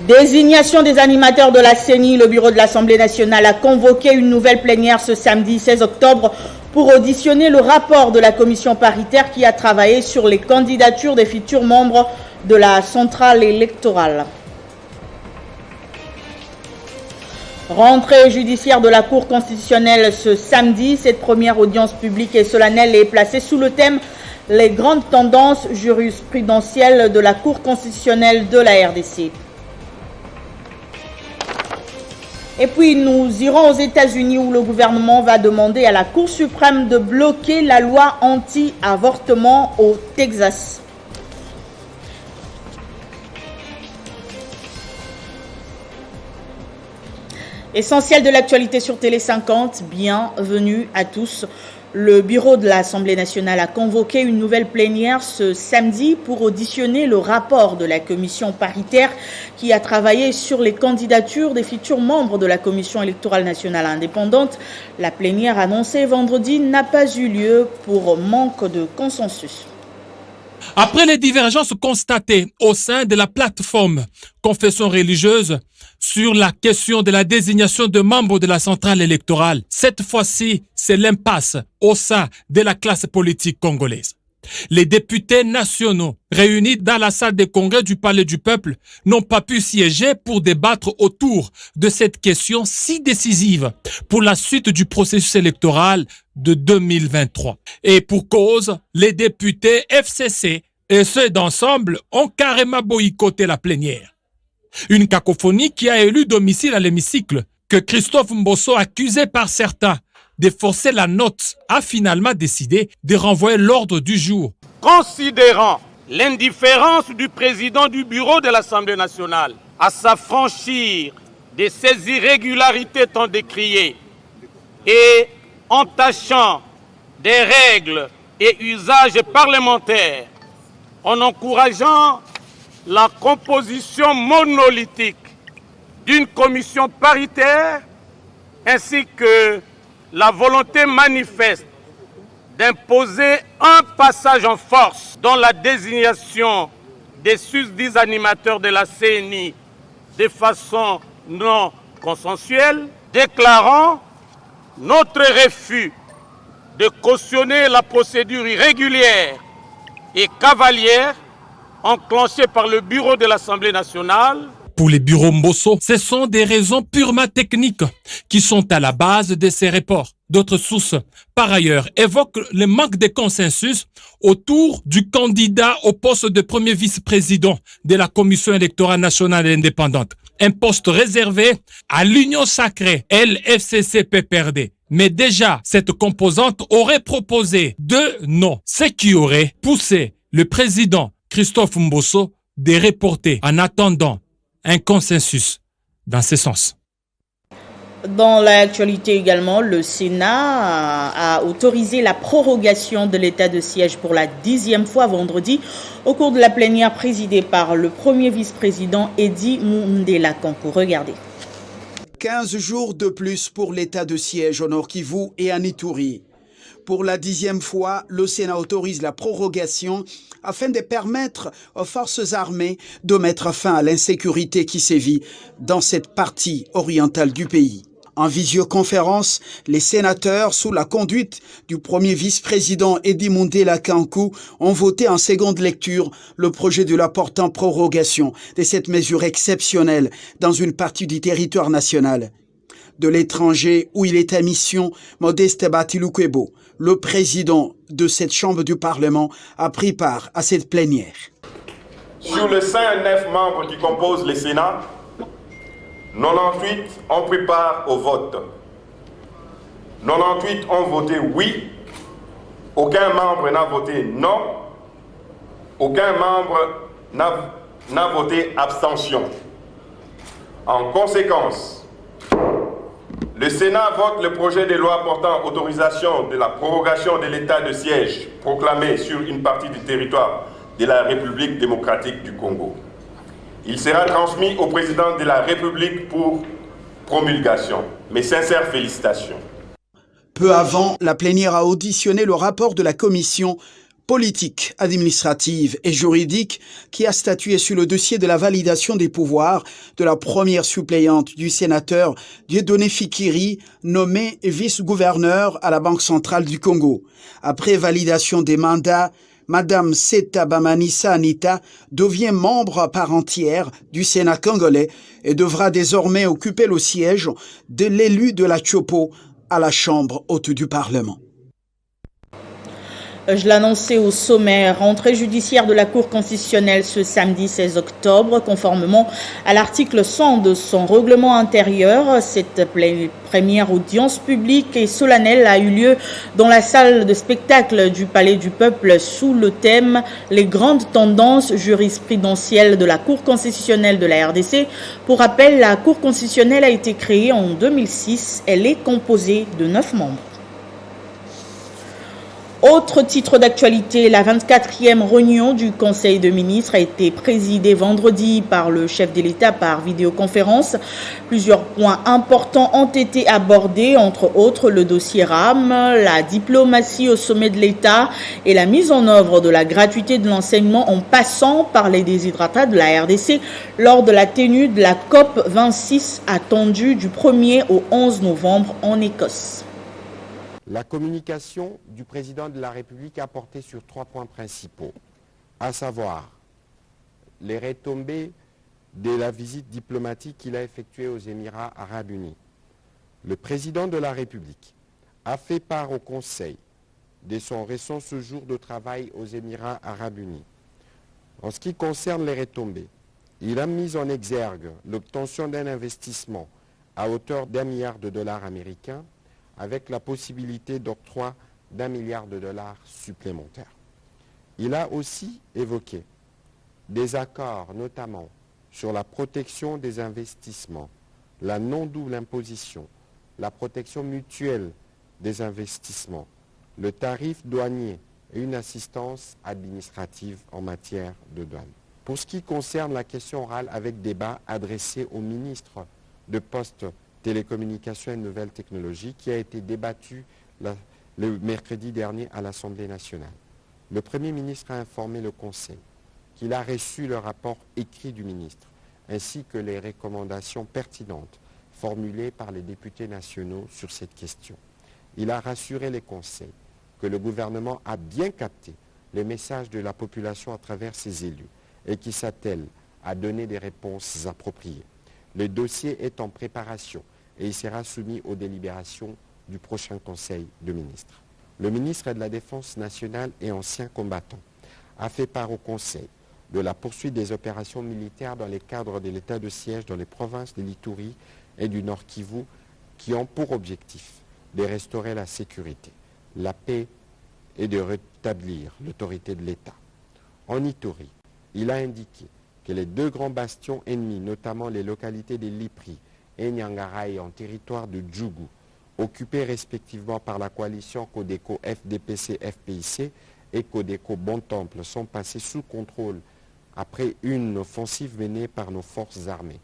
Désignation des animateurs de la CENI, le bureau de l'Assemblée nationale a convoqué une nouvelle plénière ce samedi 16 octobre pour auditionner le rapport de la commission paritaire qui a travaillé sur les candidatures des futurs membres de la centrale électorale. Rentrée judiciaire de la Cour constitutionnelle ce samedi, cette première audience publique et solennelle est placée sous le thème « Les grandes tendances jurisprudentielles de la Cour constitutionnelle de la RDC ». Et puis nous irons aux États-Unis où le gouvernement va demander à la Cour suprême de bloquer la loi anti-avortement au Texas. Essentiel de l'actualité sur Télé 50, bienvenue à tous. Le bureau de l'Assemblée nationale a convoqué une nouvelle plénière ce samedi pour auditionner le rapport de la commission paritaire qui a travaillé sur les candidatures des futurs membres de la commission électorale nationale indépendante. La plénière annoncée vendredi n'a pas eu lieu pour manque de consensus. Après les divergences constatées au sein de la plateforme Confession religieuse sur la question de la désignation de membres de la centrale électorale, cette fois-ci, c'est l'impasse au sein de la classe politique congolaise. Les députés nationaux réunis dans la salle des congrès du Palais du Peuple n'ont pas pu siéger pour débattre autour de cette question si décisive pour la suite du processus électoral de 2023. Et pour cause, les députés FCC et ceux d'ensemble ont carrément boycotté la plénière. Une cacophonie qui a élu domicile à l'hémicycle, que Christophe Mbosso, accusé par certains de forcer la note, a finalement décidé de renvoyer l'ordre du jour. Considérant l'indifférence du président du bureau de l'Assemblée nationale à s'affranchir de ces irrégularités tant décriées et entachant des règles et usages parlementaires, en encourageant la composition monolithique d'une commission paritaire ainsi que la volonté manifeste d'imposer un passage en force dans la désignation des susdits animateurs de la CENI de façon non consensuelle, déclarant notre refus de cautionner la procédure irrégulière et cavalière enclenchée par le bureau de l'Assemblée nationale. Pour les bureaux Mbosso, ce sont des raisons purement techniques qui sont à la base de ces reports. D'autres sources, par ailleurs, évoquent le manque de consensus autour du candidat au poste de premier vice-président de la Commission électorale nationale indépendante. Un poste réservé à l'Union sacrée, LFCC-PPRD. Mais déjà, cette composante aurait proposé 2 noms, ce qui aurait poussé le président Christophe Mbosso de reporter en attendant un consensus dans ce sens. Dans l'actualité également, le Sénat a autorisé la prorogation de l'état de siège pour la 10e fois vendredi au cours de la plénière présidée par le premier vice-président Eddy Mundela Kankou. Regardez. 15 jours de plus pour l'état de siège au Nord Kivu et à Ituri. Pour la 10e fois, le Sénat autorise la prorogation afin de permettre aux forces armées de mettre fin à l'insécurité qui sévit dans cette partie orientale du pays. En visioconférence, les sénateurs, sous la conduite du premier vice-président Eddy Mundela Kankou, ont voté en seconde lecture le projet de la portant prorogation de cette mesure exceptionnelle dans une partie du territoire national. De l'étranger où il est à mission, Modeste Batilukwebo, le président de cette chambre du Parlement, a pris part à cette plénière. Sur les 109 membres qui composent le Sénat, 98 ont pris part au vote. 98 ont voté oui, aucun membre n'a voté non, aucun membre n'a voté abstention. En conséquence, le Sénat vote le projet de loi portant autorisation de la prorogation de l'état de siège proclamé sur une partie du territoire de la République démocratique du Congo. Il sera transmis au président de la République pour promulgation. Mes sincères félicitations. Peu avant, la plénière a auditionné le rapport de la commission politique, administrative et juridique qui a statué sur le dossier de la validation des pouvoirs de la première suppléante du sénateur Dieudonné Fikiri, nommé vice-gouverneur à la Banque centrale du Congo. Après validation des mandats, Madame Seta Bamanissa Anita devient membre à part entière du Sénat congolais et devra désormais occuper le siège de l'élu de la Tchopo à la Chambre haute du Parlement. Je l'annonçais au sommaire, rentrée judiciaire de la Cour constitutionnelle ce samedi 16 octobre, conformément à l'article 100 de son règlement intérieur. Cette première audience publique et solennelle a eu lieu dans la salle de spectacle du Palais du Peuple sous le thème « Les grandes tendances jurisprudentielles de la Cour constitutionnelle de la RDC ». Pour rappel, la Cour constitutionnelle a été créée en 2006. Elle est composée de 9 membres. Autre titre d'actualité, la 24e réunion du Conseil de ministres a été présidée vendredi par le chef de l'État par vidéoconférence. Plusieurs points importants ont été abordés, entre autres le dossier RAM, la diplomatie au sommet de l'État et la mise en œuvre de la gratuité de l'enseignement en passant par les déshydratats de la RDC lors de la tenue de la COP 26 attendue du 1er au 11 novembre en Écosse. La communication du président de la République a porté sur 3 points principaux, à savoir les retombées de la visite diplomatique qu'il a effectuée aux Émirats arabes unis. Le président de la République a fait part au Conseil de son récent séjour de travail aux Émirats arabes unis. En ce qui concerne les retombées, il a mis en exergue l'obtention d'un investissement à hauteur d'1 milliard de dollars américains avec la possibilité d'octroi d'1 milliard de dollars supplémentaires. Il a aussi évoqué des accords, notamment sur la protection des investissements, la non-double imposition, la protection mutuelle des investissements, le tarif douanier et une assistance administrative en matière de douane. Pour ce qui concerne la question orale avec débat adressé au ministre de Postes, Télécommunications et Nouvelles Technologies qui a été débattu le mercredi dernier à l'Assemblée nationale. Le Premier ministre a informé le Conseil qu'il a reçu le rapport écrit du ministre ainsi que les recommandations pertinentes formulées par les députés nationaux sur cette question. Il a rassuré les conseils que le gouvernement a bien capté les messages de la population à travers ses élus et qui s'attelle à donner des réponses appropriées. Le dossier est en préparation et il sera soumis aux délibérations du prochain Conseil de ministres. Le ministre de la Défense nationale et ancien combattant a fait part au Conseil de la poursuite des opérations militaires dans les cadres de l'état de siège dans les provinces de l'Ituri et du Nord Kivu qui ont pour objectif de restaurer la sécurité, la paix et de rétablir l'autorité de l'État. En Ituri, il a indiqué que les 2 grands bastions ennemis, notamment les localités de Lipri et Nyangarai en territoire de Djougou, occupés respectivement par la coalition Codeco FDPC-FPIC et Codeco Bon Temple, sont passés sous contrôle après une offensive menée par nos forces armées.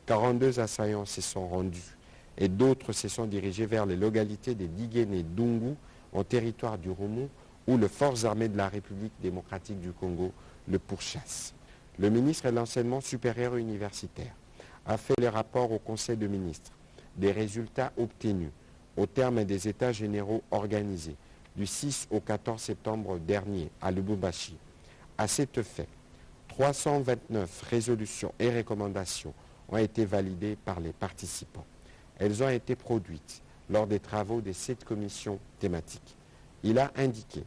42 assaillants se sont rendus et d'autres se sont dirigés vers les localités de Digene et Dungu en territoire du Roumou où les forces armées de la République démocratique du Congo le pourchassent. Le ministre de l'Enseignement supérieur universitaire a fait le rapport au Conseil de ministres des résultats obtenus au terme des États généraux organisés du 6 au 14 septembre dernier à Lubumbashi. À cet effet, 329 résolutions et recommandations ont été validées par les participants. Elles ont été produites lors des travaux des 7 commissions thématiques. Il a indiqué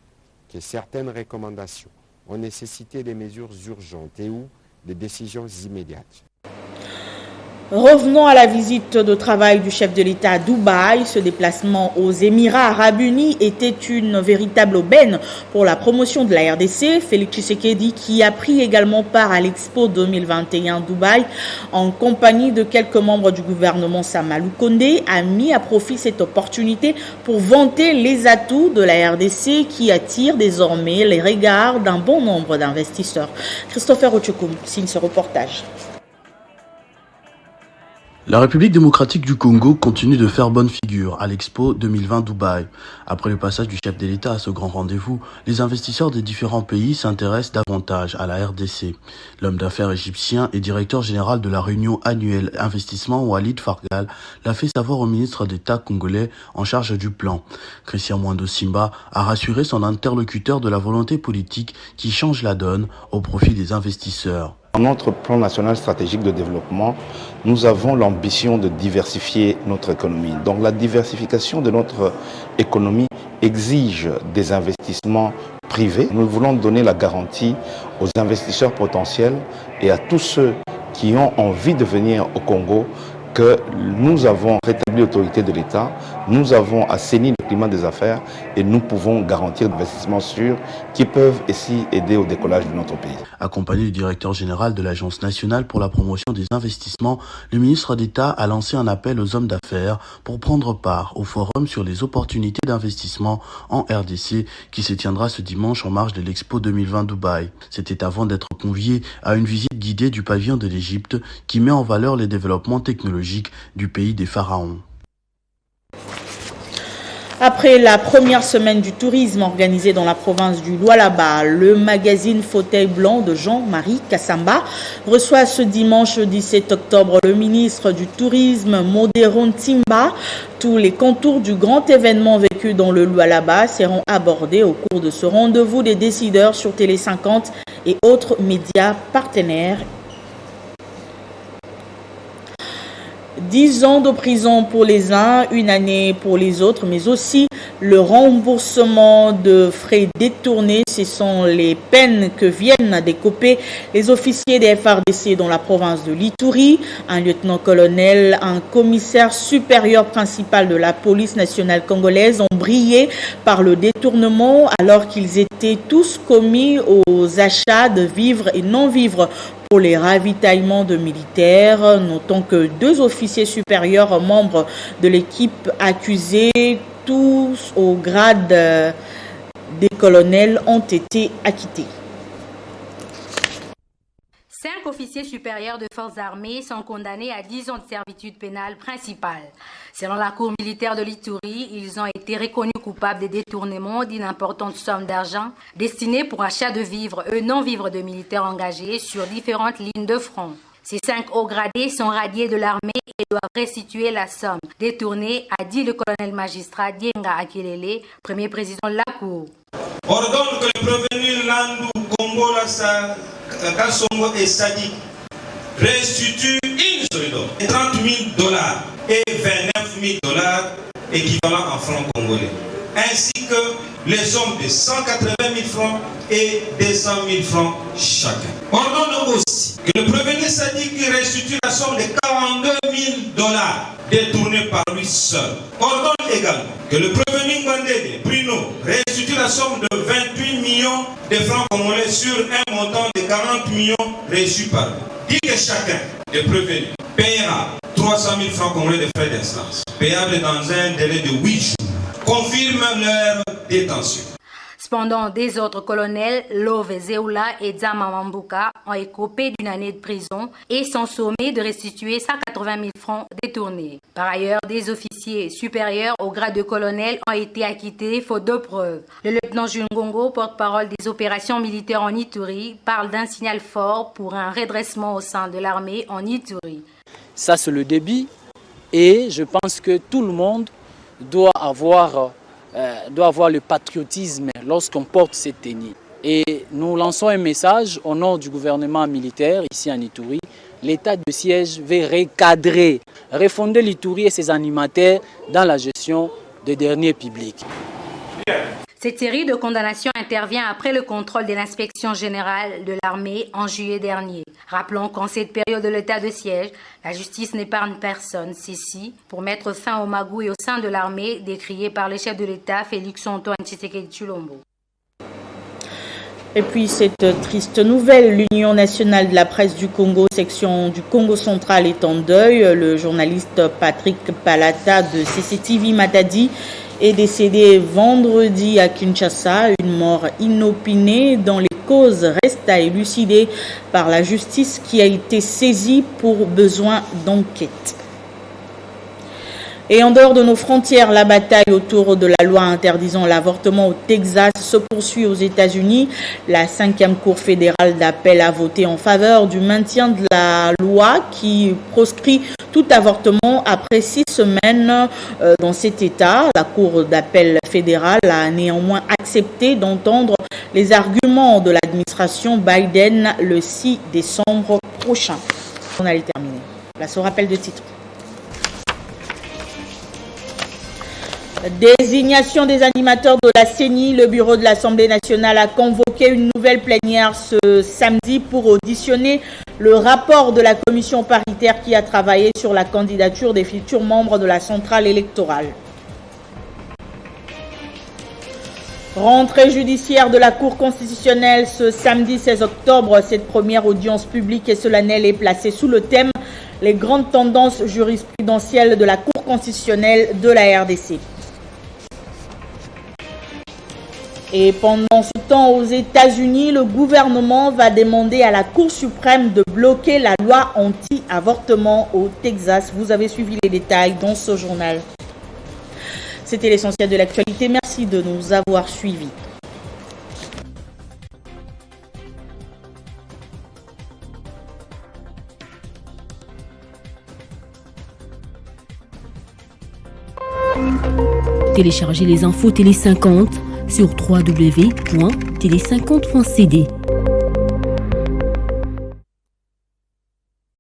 que certaines recommandations ont nécessité des mesures urgentes et ou des décisions immédiates. Revenons à la visite de travail du chef de l'État à Dubaï. Ce déplacement aux Émirats arabes unis était une véritable aubaine pour la promotion de la RDC. Félix Tshisekedi, qui a pris également part à l'Expo 2021 Dubaï en compagnie de quelques membres du gouvernement Samalou Kondé, a mis à profit cette opportunité pour vanter les atouts de la RDC qui attire désormais les regards d'un bon nombre d'investisseurs. Christopher Ochokoum signe ce reportage. La République démocratique du Congo continue de faire bonne figure à l'Expo 2020 Dubaï. Après le passage du chef de l'État à ce grand rendez-vous, les investisseurs des différents pays s'intéressent davantage à la RDC. L'homme d'affaires égyptien et directeur général de la réunion annuelle investissement Walid Fargal l'a fait savoir au ministre d'État congolais en charge du plan. Christian Mwando Simba a rassuré son interlocuteur de la volonté politique qui change la donne au profit des investisseurs. Dans notre plan national stratégique de développement, nous avons l'ambition de diversifier notre économie. Donc la diversification de notre économie exige des investissements privés. Nous voulons donner la garantie aux investisseurs potentiels et à tous ceux qui ont envie de venir au Congo que nous avons rétabli l'autorité de l'État, nous avons assaini le climat des affaires et nous pouvons garantir des investissements sûrs qui peuvent ainsi aider au décollage de notre pays. Accompagné du directeur général de l'Agence nationale pour la promotion des investissements, le ministre d'État a lancé un appel aux hommes d'affaires pour prendre part au forum sur les opportunités d'investissement en RDC qui se tiendra ce dimanche en marge de l'Expo 2020 Dubaï. C'était avant d'être convié à une visite guidée du pavillon de l'Égypte qui met en valeur les développements technologiques du pays des pharaons. Après la première semaine du tourisme organisée dans la province du Lualaba, le magazine Fauteuil Blanc de Jean-Marie Kassamba reçoit ce dimanche 17 octobre le ministre du Tourisme Modéron Timba. Tous les contours du grand événement vécu dans le Lualaba seront abordés au cours de ce rendez-vous des décideurs sur Télé 50 et autres médias partenaires. 10 ans de prison pour les uns, 1 année pour les autres, mais aussi le remboursement de frais détournés. Ce sont les peines que viennent d'écoper les officiers des FARDC dans la province de l'Ituri. Un lieutenant-colonel, un commissaire supérieur principal de la police nationale congolaise ont brillé par le détournement alors qu'ils étaient tous commis aux achats de vivres et non-vivres pour les ravitaillements de militaires. Notons que 2 officiers supérieurs membres de l'équipe accusée, tous au grade des colonels, ont été acquittés. 5 officiers supérieurs de forces armées sont condamnés à 10 ans de servitude pénale principale. Selon la cour militaire de l'Ituri, ils ont été reconnus coupables des détournements d'une importante somme d'argent destinée pour achat de vivres et non-vivres de militaires engagés sur différentes lignes de front. Ces 5 hauts gradés sont radiés de l'armée et doivent restituer la somme détournée, a dit le colonel magistrat Dienga Akelele, premier président de la cour. Ordonne que le prévenu Landou Kombola Kassongo et Sadi restitue une seule dot, $30 000 et $29 000 équivalent en francs congolais, ainsi que les sommes de 180 000 francs et 200 000 francs chacun. Ordonne aussi que le prévenu Sadi restitue la somme de $42 000 détournée par lui seul. Ordonne également que le prévenu Ngandele Bruno restitue la somme de 28 millions de francs congolais sur un montant de 40 millions reçus par lui. Dit que chacun des prévenus paiera 300 000 francs congolais de frais d'instance, payables dans un délai de 8 jours, confirme leur détention. Cependant, des autres colonels, Love Zeoula et Dzama Mambuka, ont écopé d'1 année de prison et sont sommés de restituer 180 000 francs détournés. Par ailleurs, des officiers supérieurs au grade de colonel ont été acquittés faute de preuves. Le lieutenant Jungongo, porte-parole des opérations militaires en Ituri, parle d'un signal fort pour un redressement au sein de l'armée en Ituri. Ça, c'est le début et je pense que tout le monde doit avoir le patriotisme lorsqu'on porte cette tenue. Et nous lançons un message au nom du gouvernement militaire ici en Ituri. L'état de siège veut recadrer, refonder l'Ituri et ses animateurs dans la gestion des derniers publics. Cette série de condamnations intervient après le contrôle de l'inspection générale de l'armée en juillet dernier. Rappelons qu'en cette période de l'état de siège, la justice n'épargne personne. Ceci pour mettre fin aux magouilles au sein de l'armée décriées par le chef de l'État, Félix Antoine Tshisekedi Tshilombo. Et puis cette triste nouvelle, l'Union nationale de la presse du Congo, section du Congo central est en deuil. Le journaliste Patrick Palata de CCTV Matadi est décédé vendredi à Kinshasa, une mort inopinée dont les causes restent à élucider par la justice qui a été saisie pour besoin d'enquête. Et en dehors de nos frontières, la bataille autour de la loi interdisant l'avortement au Texas se poursuit aux États-Unis. La 5e Cour fédérale d'appel a voté en faveur du maintien de la loi qui proscrit tout avortement après 6 semaines dans cet État. La Cour d'appel fédérale a néanmoins accepté d'entendre les arguments de l'administration Biden le 6 décembre prochain. On allait terminer. Place au rappel de titre. Désignation des animateurs de la CENI, le bureau de l'Assemblée nationale a convoqué une nouvelle plénière ce samedi pour auditionner le rapport de la commission paritaire qui a travaillé sur la candidature des futurs membres de la centrale électorale. Rentrée judiciaire de la Cour constitutionnelle ce samedi 16 octobre. Cette première audience publique et solennelle est placée sous le thème « Les grandes tendances jurisprudentielles de la Cour constitutionnelle de la RDC ». Et pendant ce temps, aux États-Unis, le gouvernement va demander à la Cour suprême de bloquer la loi anti-avortement au Texas. Vous avez suivi les détails dans ce journal. C'était l'essentiel de l'actualité. Merci de nous avoir suivis. Téléchargez les infos Télé 50 sur www.tele50.cd.